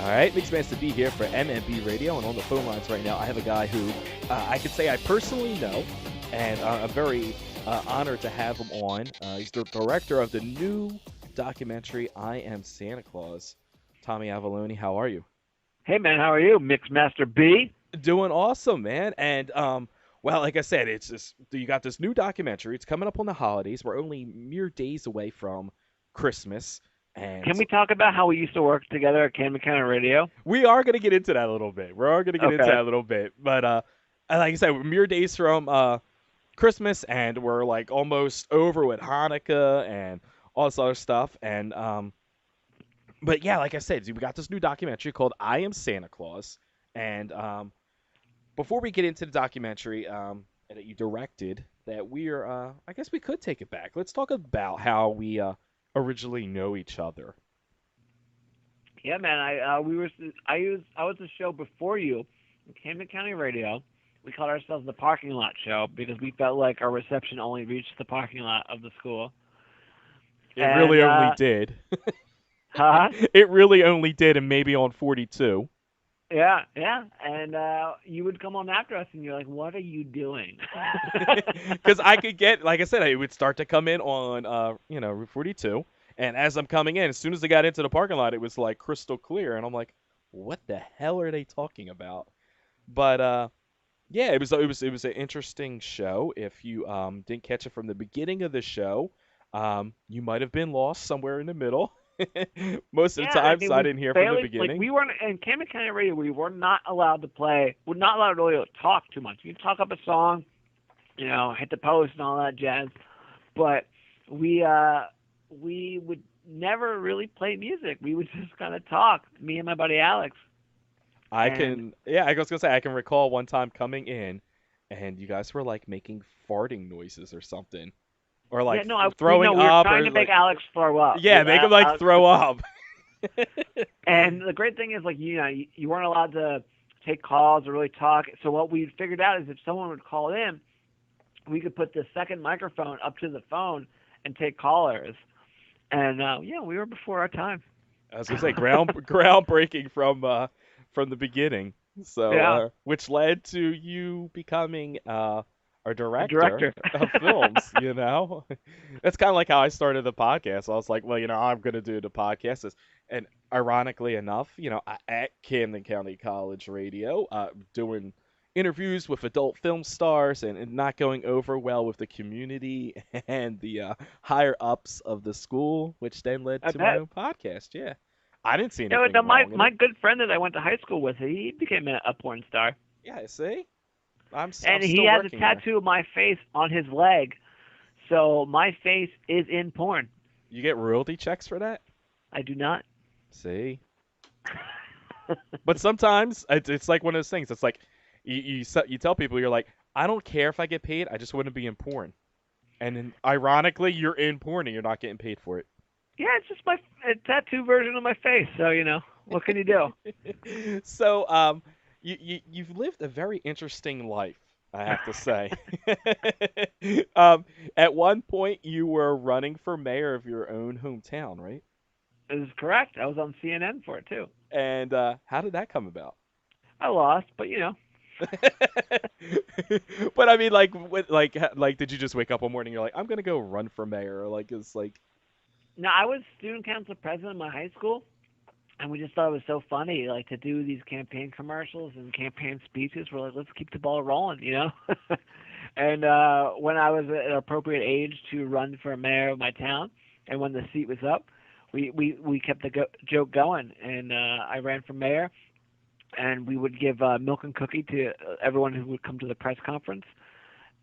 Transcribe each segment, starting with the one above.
All right, Mix Masta B here for MMB Radio, and on the phone lines right now, I have a guy who I could say I personally know, and I'm very honored to have him on. He's the director of the new documentary "I Am Santa Claus." Tommy Avallone, how are you? Hey man, how are you? Mixmaster B? Doing awesome, man. And well, like I said, it's just you got this new documentary. It's coming up on the holidays. We're only mere days away from Christmas, and Can we talk about how we used to work together at Camden County Radio? we are going to get into that a little bit. We are going to get into Okay. that a little bit. But like I said, we're mere days from Christmas, and we're like almost over with Hanukkah and all this other stuff. And but yeah, like I said, we got this new documentary called "I Am Santa Claus." And before we get into the documentary that you directed, that we're I guess we could take it back. Let's talk about how we originally know each other. Yeah, man. I was the show before you, Camden County Radio. We called ourselves the Parking Lot Show because we felt like our reception only reached the parking lot of the school. It And really only did. huh? It really only did, and maybe on 42. Yeah, yeah. And you would come on after us, and you're like, "What are you doing?" Because I could get, like I said, it would start to come in on, Route 42. And as I'm coming in, as soon as I got into the parking lot, it was like crystal clear. And I'm like, what the hell are they talking about? But yeah, it was an interesting show. If you didn't catch it from the beginning of the show, you might have been lost somewhere in the middle. Most of Yeah, the I times mean, I we didn't hear from the barely like beginning. we weren't in Camden County Radio. We were not allowed to play. We're not allowed to really talk too much. You can talk up a song, hit the post and all that jazz, but we would never really play music. We would just kind of talk. Me and my buddy Alex. And Yeah, I was gonna say I can recall one time coming in, and you guys were like making farting noises or something, or yeah, like no, throwing we were up, trying or to make like Alex throw up. yeah, make him like Alex throw up. and the great thing is, like, you weren't allowed to take calls or really talk. So what we figured out is if someone would call in, we could put the second microphone up to the phone and take callers. And yeah, we were before our time. I was gonna say groundbreaking from the beginning. So Yeah, which led to you becoming a a director director. of films. That's kind of like how I started the podcast. I was like, well, I'm gonna do the podcast, and ironically enough, at Camden County College Radio, doing interviews with adult film stars and not going over well with the community and the higher ups of the school, which then led I to my bet. own podcast. Yeah, I didn't see No, anything my wrong in my it. good friend that I went to high school with, he became a porn star, Yeah, see, I'm and he still has a working there. tattoo of my face on his leg. So my face is in porn. You get royalty checks for that? I do not. See, but sometimes it's like one of those things. It's like you tell people you're like, I don't care if I get paid. I just wouldn't be in porn. And then ironically, you're in porn and you're not getting paid for Yeah, it's just my a tattoo version of my face. So what can you do? it. So you've lived a very interesting life, I have to say. At one point, you were running for mayor of your own hometown, right? This is correct. I was on CNN for it too. And how did that come about? I lost, but But I mean, like, did you just wake up one morning? You're like, I'm gonna go run for mayor, or like, it's like, no, I was student council president of my high school, and we just thought it was so funny, like to do these campaign commercials and campaign speeches. We're like, let's keep the ball rolling. And when I was at an appropriate age to run for mayor of my town, and when the seat was up, we kept the joke going, and I ran for mayor, and we would give milk and cookie to everyone who would come to the press conference,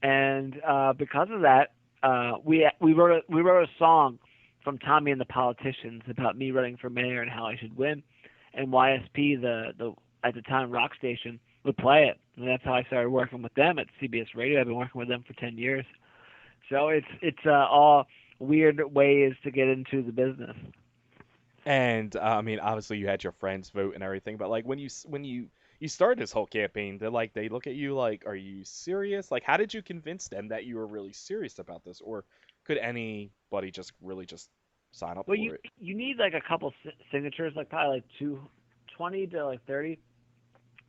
and because of that, we wrote a song from Tommy and the Politicians about me running for mayor and how I should win, and YSP, the at the time rock station, would play it, and that's how I started working with them at CBS Radio. I've been working with them for 10 years, so it's all weird ways to get into the business. and I mean, obviously you had your friends vote and everything, but like when you started this whole campaign, they look at you like, are you serious? Like, how did you convince them that you were really serious about this, or could anybody just really just sign up Well, for it? you need like a couple signatures, like probably like 20 to like 30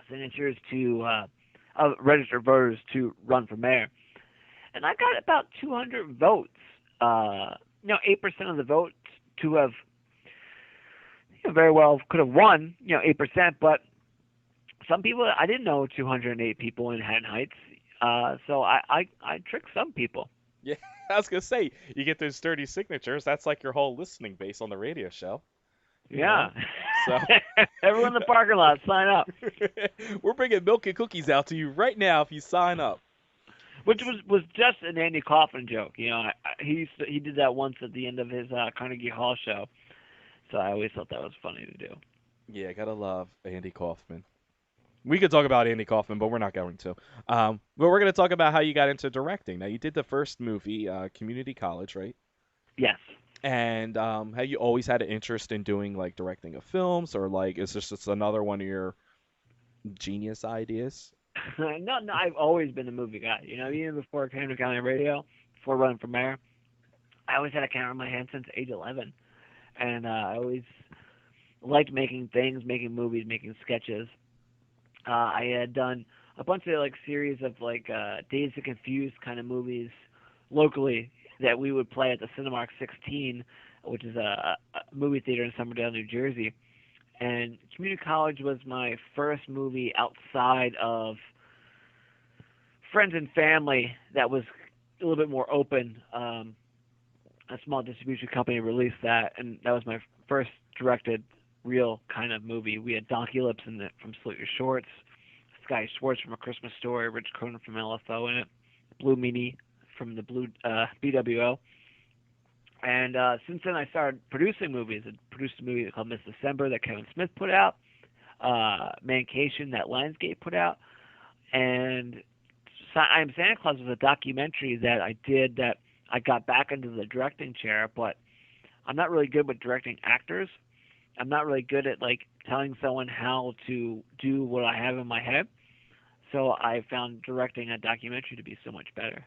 signatures to registered voters to run for mayor, and I got about 200 votes. 8% of the votes to have very well could have won, 8%, but some people, I didn't know 208 people in Haddon Heights, so I tricked some people. Yeah, I was gonna say you get those 30 signatures. That's like your whole listening base on the radio show. You Yeah. know, so Everyone in the parking lot, sign up. we're bringing milk and cookies out to you right now if you sign up. Which was just an Andy Kaufman joke. He did that once at the end of his Carnegie Hall show, so I always thought that was funny to do. Yeah, gotta love Andy Kaufman. We could talk about Andy Kaufman, but we're not going to. But we're going to talk about how you got into directing. Now, you did the first movie, Community College, right? Yes. And have you always had an interest in doing like directing of films, or like is this just another one of your genius ideas? No, I've always been a movie guy. Even before Camden County Radio, before running for mayor, I always had a camera in my hand since age 11, and I always liked making things, making movies, making sketches. I had done a bunch of like series of like Dazed and Confused kind of movies locally that we would play at the Cinemark 16, which is a movie theater in Somerdale, New Jersey. And Community College was my first movie outside of friends and family that was a little bit more open. A small distribution company released that, and that was my first directed real kind of movie. We had Donkey Lips in it from Slit Your Shorts, Sky Schwartz from A Christmas Story, Rich Cronin from LFO in it, Blue Meanie from the Blue BWO. And since then, I started producing movies. I produced a movie called Miss December that Kevin Smith put out, Mancation that Lionsgate put out, and I Am Santa Claus was a documentary that I did that I got back into the directing chair, but I'm not really good with directing actors. I'm not really good at like telling someone how to do what I have in my head. So I found directing a documentary to be so much better.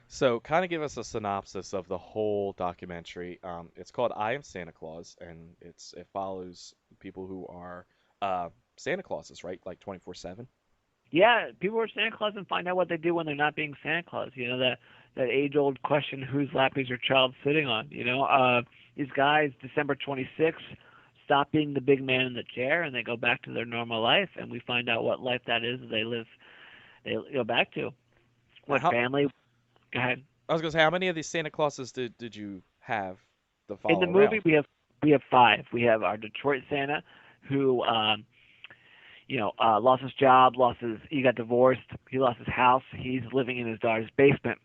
So, kind of give us a synopsis of the whole documentary. It's called "I Am Santa Claus," and it follows people who are Santa Clauses, right? Like 24/7. Yeah, people are Santa Claus and find out what they do when they're not being Santa Claus. That age-old question: whose lap is your child sitting on? These guys, December 26th, stop being the big man in the chair, and they go back to their normal life, and we find out what life that is that they live. They go back to what How, family. Go ahead. I was gonna say, how many of these Santa Clauses did you have to In the follow movie, around? we have five. We have our Detroit Santa, who lost his job, he got divorced, he lost his house, he's living in his daughter's basement,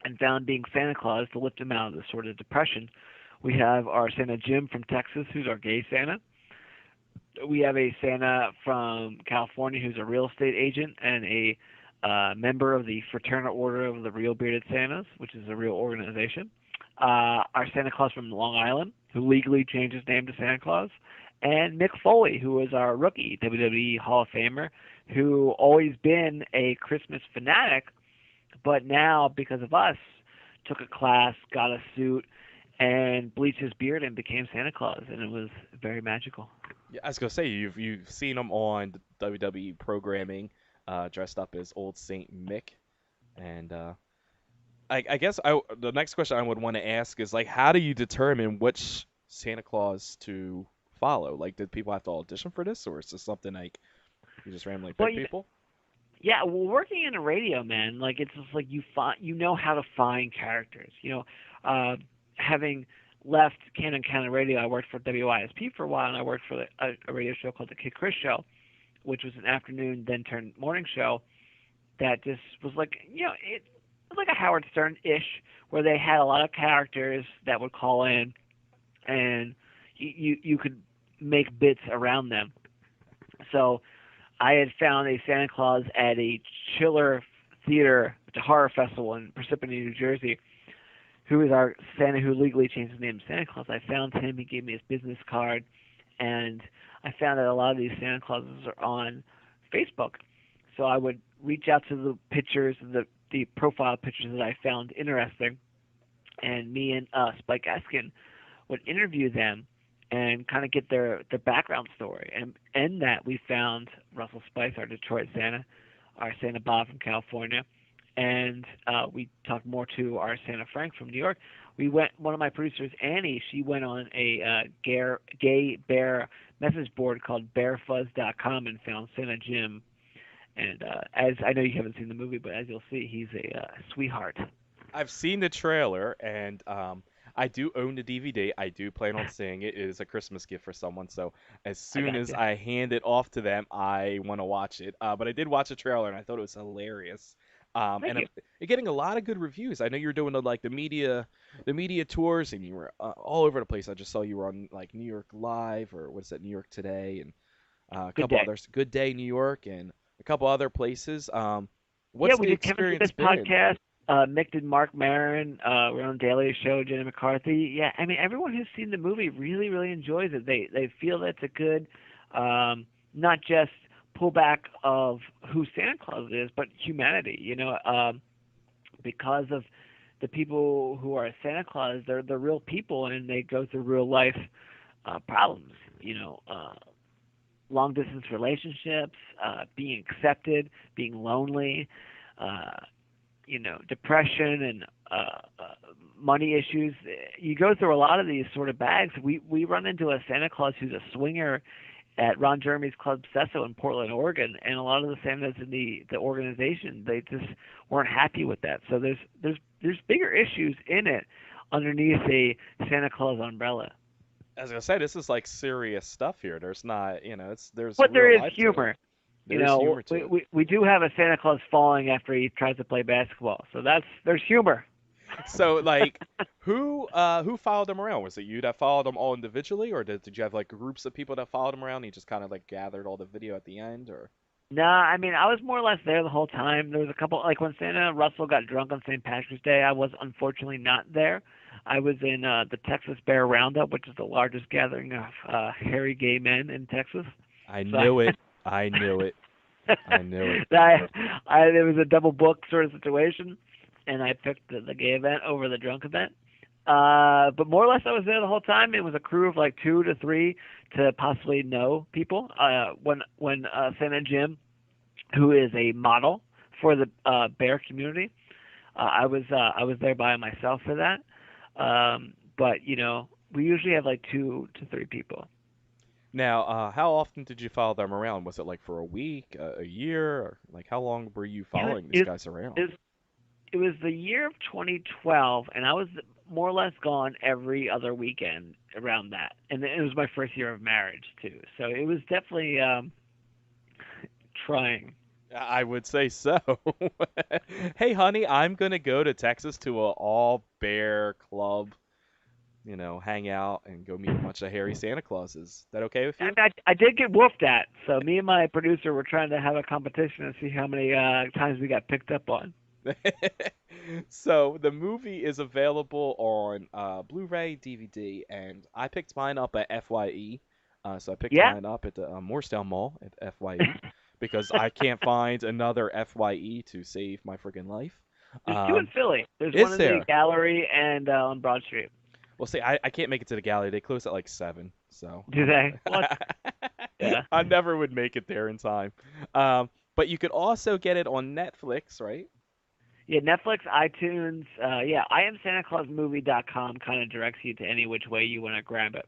and found being Santa Claus to lift him out of this sort of depression. We have our Santa Jim from Texas, who's our gay Santa. We have a Santa from California who's a real estate agent and a member of the Fraternal Order of the Real Bearded Santas, which is a real organization. Our Santa Claus from Long Island, who legally changed his name to Santa Claus. And Mick Foley, who is our rookie WWE Hall of Famer, who always been a Christmas fanatic, but now, because of us, took a class, got a suit, and bleached his beard and became Santa Claus, and it was very magical. Yeah, I was gonna say you've seen him on WWE programming, dressed up as old Saint Mick, and I guess the next question I would want to ask is like, how do you determine which Santa Claus to follow? Like, did people have to audition for this, or is this something like you just randomly pick people? Yeah, well, working in a radio, man, like it's just like you know how to find characters. Having left Camden County Radio, I worked for WISP for a while, and I worked for a radio show called the Kid Chris Show, which was an afternoon then turned morning show that just was like, it was like a Howard Stern-ish, where they had a lot of characters that would call in, and you could make bits around them. So I had found a Santa Claus at a Chiller Theater, a horror festival in Parsippany, New Jersey, who is our Santa who legally changed his name to Santa Claus. I found him. He gave me his business card, and I found that a lot of these Santa Clauses are on Facebook. So I would reach out to the pictures, the profile pictures that I found interesting, and me and Spike Eskin would interview them and kind of get their background story. And in that, we found Russell Spice, our Detroit Santa, our Santa Bob from California, and we talked more to our Santa Frank from New York. We went. One of my producers, Annie, she went on a gay bear message board called BearFuzz.com and found Santa Jim. And as I know you haven't seen the movie, but as you'll see, he's a sweetheart. I've seen the trailer, and I do own the DVD. I do plan on seeing it. It is a Christmas gift for someone, so as I soon got as you. I hand it off to them, I want to watch it. But I did watch the trailer, and I thought it was hilarious. Thank And you. I'm getting a lot of good reviews. I know you're doing the media tours, and you were all over the place. I just saw you were on like New York Live, or what's that, New York Today, and a Good couple day. others, Good Day New York, and a couple other places. Yeah, What's we the did Kevin experience Smith's been? podcast. Mick did Mark Maron. We're on Daily Show. Jenny McCarthy. Yeah, I mean everyone who's seen the movie really really enjoys it. They feel that it's a good, not just pullback of who Santa Claus is, but humanity. Because of the people who are Santa Claus, they're real people and they go through real life problems. Long distance relationships, being accepted, being lonely, uh, depression and money issues. You go through a lot of these sort of bags. We run into a Santa Claus who's a swinger at Ron Jeremy's Club Sesso in Portland, Oregon, and a lot of the Santas in the organization they just weren't happy with that. So there's bigger issues in it underneath a Santa Claus umbrella. As I say, this is like serious stuff here. There's not, there's But real there is life to it. humor. There is humor to it. We do have a Santa Claus falling after he tries to play basketball. So there's humor. So like, who followed him around? Was it you that followed them all individually, or did you have like groups of people that followed him around? And you just kind of like gathered all the video at the end, or? Nah, I mean I was more or less there the whole time. There was a couple like when Santa Russell got drunk on St. Patrick's Day. I was unfortunately not there. I was in the Texas Bear Roundup, which is the largest gathering of hairy gay men in Texas. I So knew it. I knew it. I knew it. it was a double book sort of situation, and I picked the gay event over the drunk event. But more or less, I was there the whole time. It was a crew of like 2 to 3 to possibly know people. When Santa Jim, who is a model for the bear community, I was there by myself for that. But we usually have like 2 to 3 people. Now, how often did you follow them around? Was it like for a week, a year, or like how long were you following these It, guys around? it, it was the year of 2012, and I was more or less gone every other weekend around that. And it was my first year of marriage too, so it was definitely trying. I would say so. Hey, honey, I'm gonna go to Texas to a all bear club, hang out and go meet a bunch of hairy Santa Clauses. Is that okay with I, you? mean, I did get wolfed at, so me and my producer were trying to have a competition and see how many times we got picked up on. So the movie is available on Blu-ray, DVD, and I picked mine up at FYE. So I picked Yeah, mine up at the Morristown Mall at FYE because I can't find another FYE to save my friggin' life. there's two in Um, Philly. There's one is in the there? gallery and on Broad Street. Well, see, I can't make it to the gallery. They close at like 7, so Do they? What? Yeah. I never would make it there in time. But you could also get it on Netflix, right? Yeah, Netflix, iTunes, yeah, IamSantaClausMovie.com kind of directs you to any which way you want to grab it.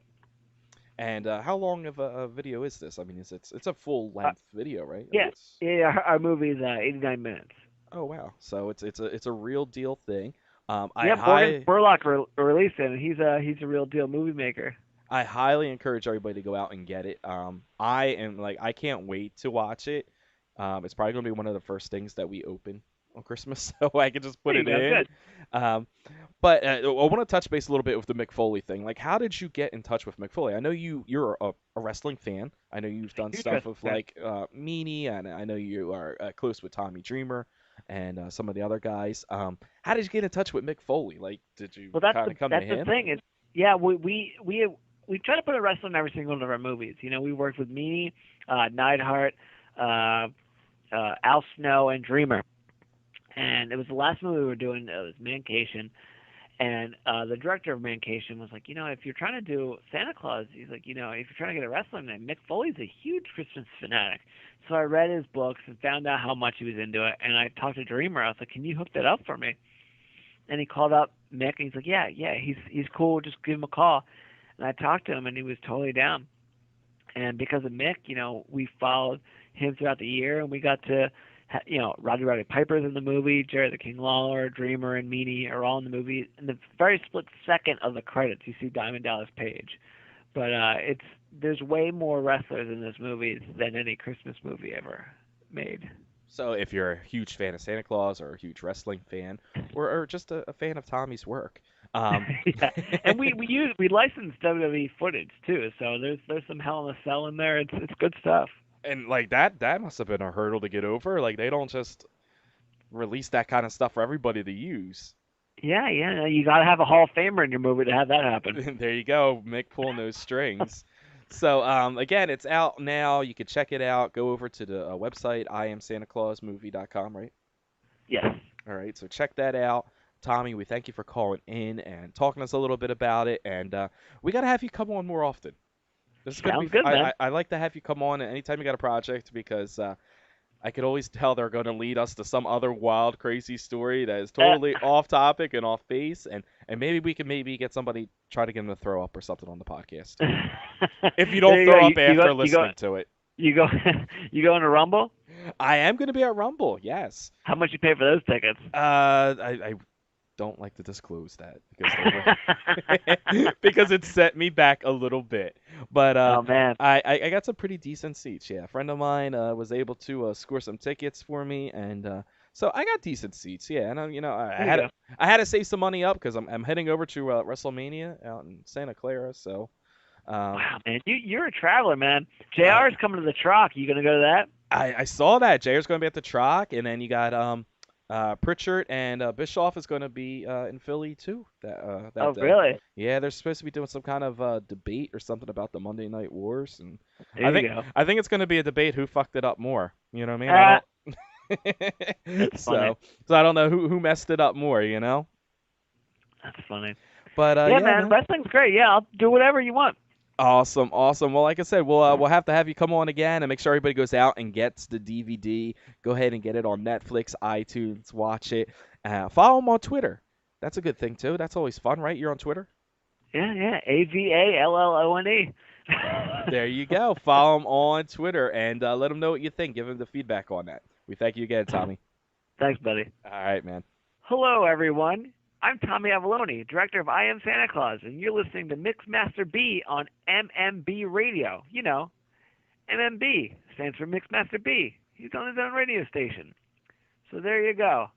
And how long of a video is this? I mean, it's a full Uh, length video, right? yeah, yeah, our movie is 89 minutes. Oh wow. So it's a real deal thing. I Yeah, Morgan high Spurlock released it, and he's a real deal movie maker. I highly encourage everybody to go out and get it. I am like I can't wait to watch it. It's probably gonna be one of the first things that we open on Christmas, so I can just put There you it go, in. good. Um, but I want to touch base a little bit with the Mick Foley thing. Like, how did you get in touch with Mick Foley? I know you're a wrestling fan. I know you've done Huge stuff wrestling with fan. like Meanie, and I know you are close with Tommy Dreamer and some of the other guys. How did you get in touch with Mick Foley? Like, did you Well, that's kind the of come to that's the him? thing. Is yeah, we try to put a wrestler in every single one of our movies. We worked with Meanie, Neidhart, uh, Al Snow, and Dreamer. And it was the last movie we were doing. It was Mancation, And the director of Mancation was like, if you're trying to do Santa Claus, he's like, if you're trying to get a wrestling name, Mick Foley's a huge Christmas fanatic. So I read his books and found out how much he was into it. And I talked to Dreamer. I was like, can you hook that up for me? And he called up Mick, and he's like, yeah, he's cool. Just give him a call. And I talked to him, and he was totally down. And because of Mick, we followed him throughout the year, and we got to, Roddy Piper's in the movie, Jerry the King Lawler, Dreamer, and Meanie are all in the movie. In the very split second of the credits, you see Diamond Dallas Page. But there's way more wrestlers in this movie than any Christmas movie ever made. So if you're a huge fan of Santa Claus or a huge wrestling fan or just a fan of Tommy's work, yeah, and we licensed WWE footage too, so there's some Hell in a Cell in there. It's good stuff. and like that must have been a hurdle to get over. Like they don't just release that kind of stuff for everybody to use. Yeah, you got to have a Hall of Famer in your movie to have that happen. There you go, Mick pulling those strings. So again, it's out now. You can check it out. Go over to the website IamSantaClausMovie.com, right? Yes. All right, so check that out. Tommy, we thank you for calling in and talking to us a little bit about it, and we got to have you come on more often. This is gonna Sounds be. good, man. I like to have you come on anytime you got a project because I could always tell they're going to lead us to some other wild, crazy story that is totally off topic and off base, and maybe we can get somebody try to get them to throw up or something on the podcast. If you don't throw up after listening to it. You go you going to Rumble? I am going to be at Rumble, yes. How much you pay for those tickets? I don't like to disclose that because it set me back a little bit. But oh man, I got some pretty decent seats. Yeah, a friend of mine was able to score some tickets for me, and so I got decent seats. Yeah, and I had to save some money up because I'm heading over to WrestleMania out in Santa Clara. So wow, man, you're a traveler, man. JR's coming to the Troc. You gonna go to that? I saw that JR's going to be at the Troc, and then you got Pritchard and Bischoff is going to be in Philly too. That day. Really? Yeah, they're supposed to be doing some kind of debate or something about the Monday Night Wars, and There I think it's going to be a debate who fucked it up more. You know what I mean? So I don't know who messed it up more. You know? That's funny. But yeah, man, wrestling's great. Yeah, I'll do whatever you want. Awesome. Well, like I said, we'll have to have you come on again and make sure everybody goes out and gets the DVD. Go ahead and get it on Netflix, iTunes, watch it. Follow them on Twitter. That's a good thing too. That's always fun, right? You're on Twitter? Yeah. Avallone. There you go. Follow them on Twitter and let them know what you think. Give them the feedback on that. We thank you again, Tommy. Thanks, buddy. All right, man. Hello, everyone. I'm Tommy Avallone, director of I Am Santa Claus, and you're listening to Mixmaster B on MMB Radio. You know, MMB stands for Mixmaster B. He's on his own radio station. So there you go.